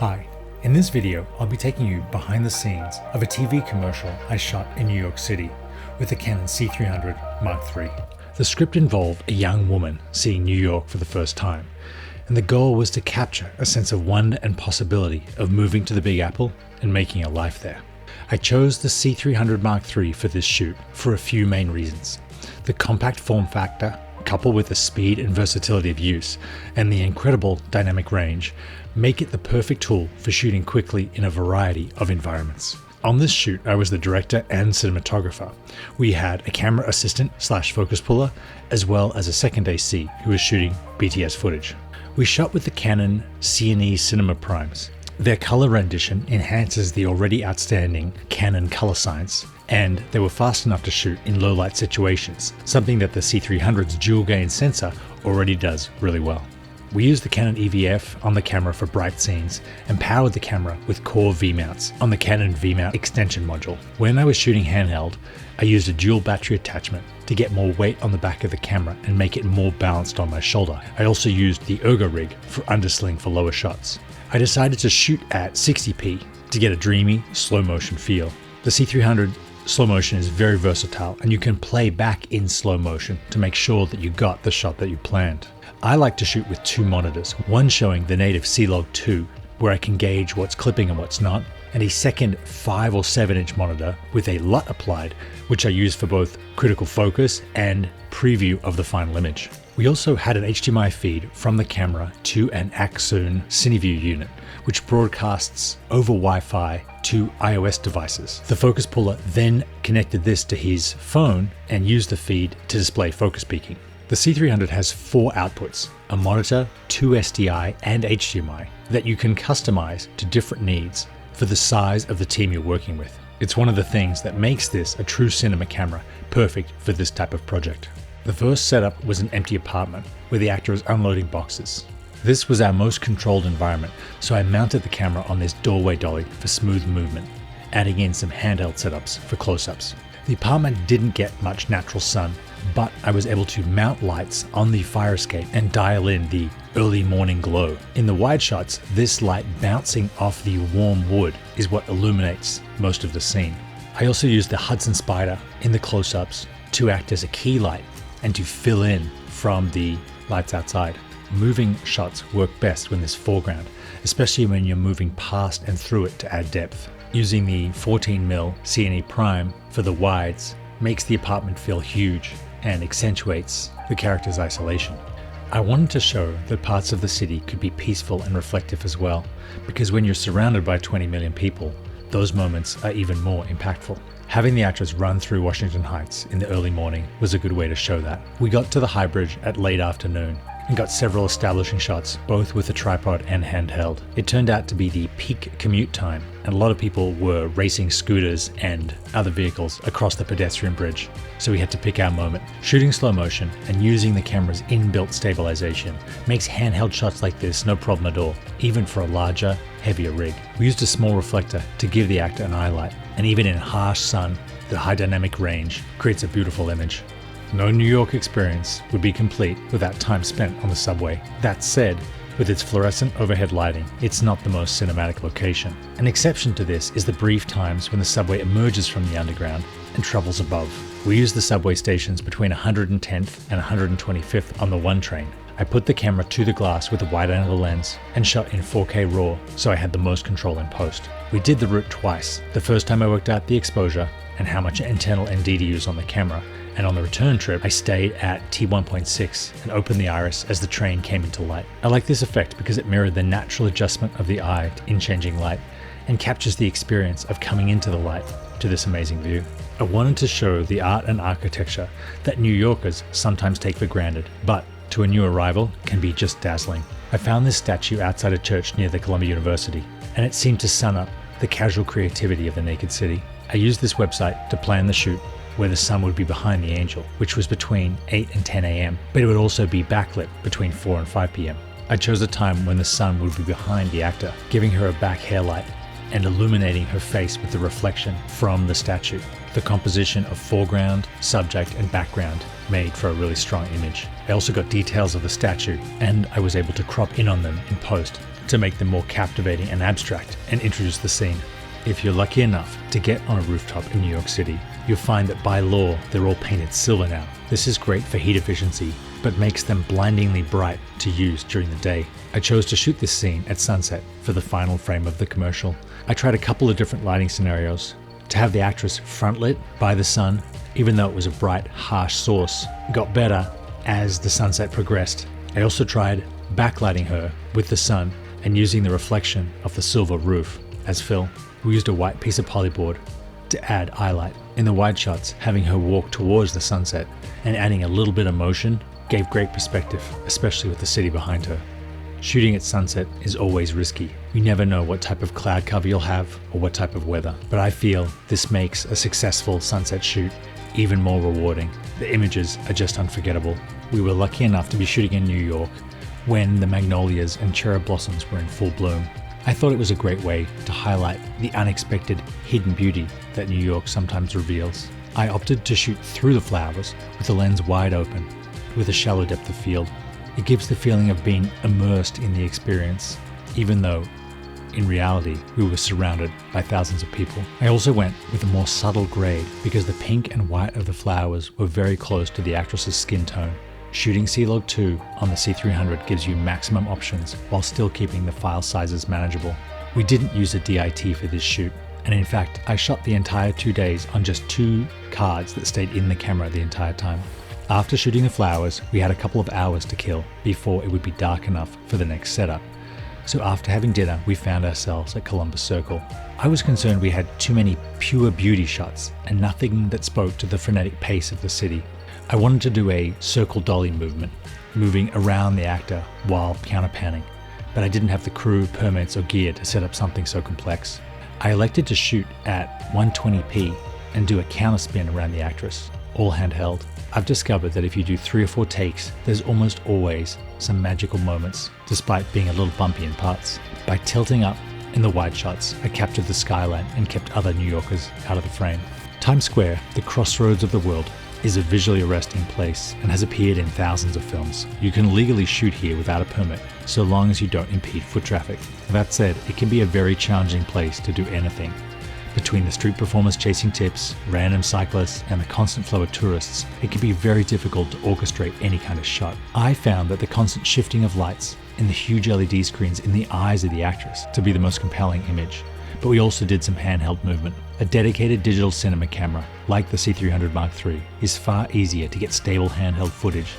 Hi, in this video I'll be taking you behind the scenes of a TV commercial I shot in New York City with the Canon C300 Mark III. The script involved a young woman seeing New York for the first time, and the goal was to capture a sense of wonder and possibility of moving to the Big Apple and making a life there. I chose the C300 Mark III for this shoot for a few main reasons. The compact form factor, coupled with the speed and versatility of use, and the incredible dynamic range, make it the perfect tool for shooting quickly in a variety of environments. On this shoot, I was the director and cinematographer. We had a camera assistant / focus puller, as well as a second AC who was shooting BTS footage. We shot with the Canon CE Cinema Primes. Their color rendition enhances the already outstanding Canon color science, and they were fast enough to shoot in low light situations, something that the C300's dual gain sensor already does really well. We used the Canon EVF on the camera for bright scenes and powered the camera with core V-mounts on the Canon V-mount extension module. When I was shooting handheld, I used a dual battery attachment to get more weight on the back of the camera and make it more balanced on my shoulder. I also used the Ergo rig for undersling for lower shots. I decided to shoot at 60p to get a dreamy, slow motion feel. The C300 slow motion is very versatile, and you can play back in slow motion to make sure that you got the shot that you planned. I like to shoot with two monitors, one showing the native C-Log 2, where I can gauge what's clipping and what's not, and a second 5 or 7 inch monitor with a LUT applied, which I use for both critical focus and preview of the final image. We also had an HDMI feed from the camera to an Axon CineView unit, which broadcasts over Wi-Fi to iOS devices. The focus puller then connected this to his phone and used the feed to display focus peaking. The C300 has 4 outputs, a monitor, 2 SDI and HDMI, that you can customize to different needs for the size of the team you're working with. It's one of the things that makes this a true cinema camera, perfect for this type of project. The first setup was an empty apartment where the actor was unloading boxes. This was our most controlled environment, so I mounted the camera on this doorway dolly for smooth movement, adding in some handheld setups for close-ups. The apartment didn't get much natural sun, but I was able to mount lights on the fire escape and dial in the early morning glow. In the wide shots, this light bouncing off the warm wood is what illuminates most of the scene. I also used the Hudson Spider in the close-ups to act as a key light and to fill in from the lights outside. Moving shots work best when there's foreground, especially when you're moving past and through it to add depth. Using the 14mm CNE Prime for the wides makes the apartment feel huge and accentuates the character's isolation. I wanted to show that parts of the city could be peaceful and reflective as well, because when you're surrounded by 20 million people, those moments are even more impactful. Having the actress run through Washington Heights in the early morning was a good way to show that. We got to the High Bridge at late afternoon and got several establishing shots, both with a tripod and handheld. It turned out to be the peak commute time, and a lot of people were racing scooters and other vehicles across the pedestrian bridge, so we had to pick our moment. Shooting slow motion and using the camera's inbuilt stabilization makes handheld shots like this no problem at all, even for a larger, heavier rig. We used a small reflector to give the actor an eye light, and even in harsh sun, the high dynamic range creates a beautiful image. No New York experience would be complete without time spent on the subway. That said, with its fluorescent overhead lighting, it's not the most cinematic location. An exception to this is the brief times when the subway emerges from the underground and travels above. We used the subway stations between 110th and 125th on the 1 train. I put the camera to the glass with a wide-angle lens and shot in 4K RAW, so I had the most control in post. We did the route twice. The first time I worked out the exposure and how much internal ND to use on the camera, and on the return trip, I stayed at T1.6 and opened the iris as the train came into light. I like this effect because it mirrored the natural adjustment of the eye in changing light and captures the experience of coming into the light to this amazing view. I wanted to show the art and architecture that New Yorkers sometimes take for granted, but to a new arrival can be just dazzling. I found this statue outside a church near the Columbia University, and it seemed to sum up the casual creativity of the naked city. I used this website to plan the shoot, where the sun would be behind the angel, which was between 8 and 10 a.m., but it would also be backlit between 4 and 5 p.m. I chose a time when the sun would be behind the actor, giving her a back hair light and illuminating her face with the reflection from the statue. The composition of foreground, subject, and background made for a really strong image. I also got details of the statue, and I was able to crop in on them in post to make them more captivating and abstract and introduce the scene. If you're lucky enough to get on a rooftop in New York City, you'll find that by law they're all painted silver now. This is great for heat efficiency, but makes them blindingly bright to use during the day. I chose to shoot this scene at sunset for the final frame of the commercial. I tried a couple of different lighting scenarios. To have the actress front lit by the sun, even though it was a bright, harsh source, got better as the sunset progressed. I also tried backlighting her with the sun and using the reflection of the silver roof as fill. We used a white piece of polyboard to add eye light. In the wide shots, having her walk towards the sunset and adding a little bit of motion gave great perspective, especially with the city behind her. Shooting at sunset is always risky. You never know what type of cloud cover you'll have or what type of weather, but I feel this makes a successful sunset shoot even more rewarding. The images are just unforgettable. We were lucky enough to be shooting in New York when the magnolias and cherry blossoms were in full bloom. I thought it was a great way to highlight the unexpected hidden beauty that New York sometimes reveals. I opted to shoot through the flowers with the lens wide open, with a shallow depth of field. It gives the feeling of being immersed in the experience, even though in reality we were surrounded by thousands of people. I also went with a more subtle grade because the pink and white of the flowers were very close to the actress's skin tone. Shooting C-Log 2 on the C300 gives you maximum options while still keeping the file sizes manageable. We didn't use a DIT for this shoot, and in fact I shot the entire 2 days on just 2 cards that stayed in the camera the entire time. After shooting the flowers, we had a couple of hours to kill before it would be dark enough for the next setup. So after having dinner, we found ourselves at Columbus Circle. I was concerned we had too many pure beauty shots and nothing that spoke to the frenetic pace of the city. I wanted to do a circle dolly movement, moving around the actor while counter panning, but I didn't have the crew, permits, or gear to set up something so complex. I elected to shoot at 120p and do a counter spin around the actress, all handheld. I've discovered that if you do 3 or 4 takes, there's almost always some magical moments, despite being a little bumpy in parts. By tilting up in the wide shots, I captured the skyline and kept other New Yorkers out of the frame. Times Square, the crossroads of the world, is a visually arresting place and has appeared in thousands of films. You can legally shoot here without a permit, so long as you don't impede foot traffic. That said, it can be a very challenging place to do anything. Between the street performers chasing tips, random cyclists, and the constant flow of tourists, it can be very difficult to orchestrate any kind of shot. I found that the constant shifting of lights and the huge LED screens in the eyes of the actress to be the most compelling image. But we also did some handheld movement. A dedicated digital cinema camera, like the C300 Mark III, is far easier to get stable handheld footage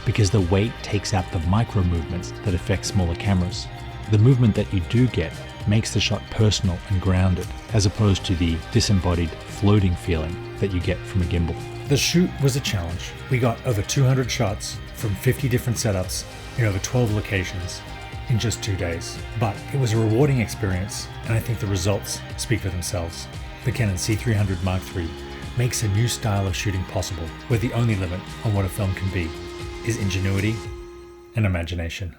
because the weight takes out the micro movements that affect smaller cameras. The movement that you do get makes the shot personal and grounded, as opposed to the disembodied, floating feeling that you get from a gimbal. The shoot was a challenge. We got over 200 shots from 50 different setups in over 12 locations in just 2 days. But it was a rewarding experience, and I think the results speak for themselves. The Canon C300 Mark III makes a new style of shooting possible, where the only limit on what a film can be is ingenuity and imagination.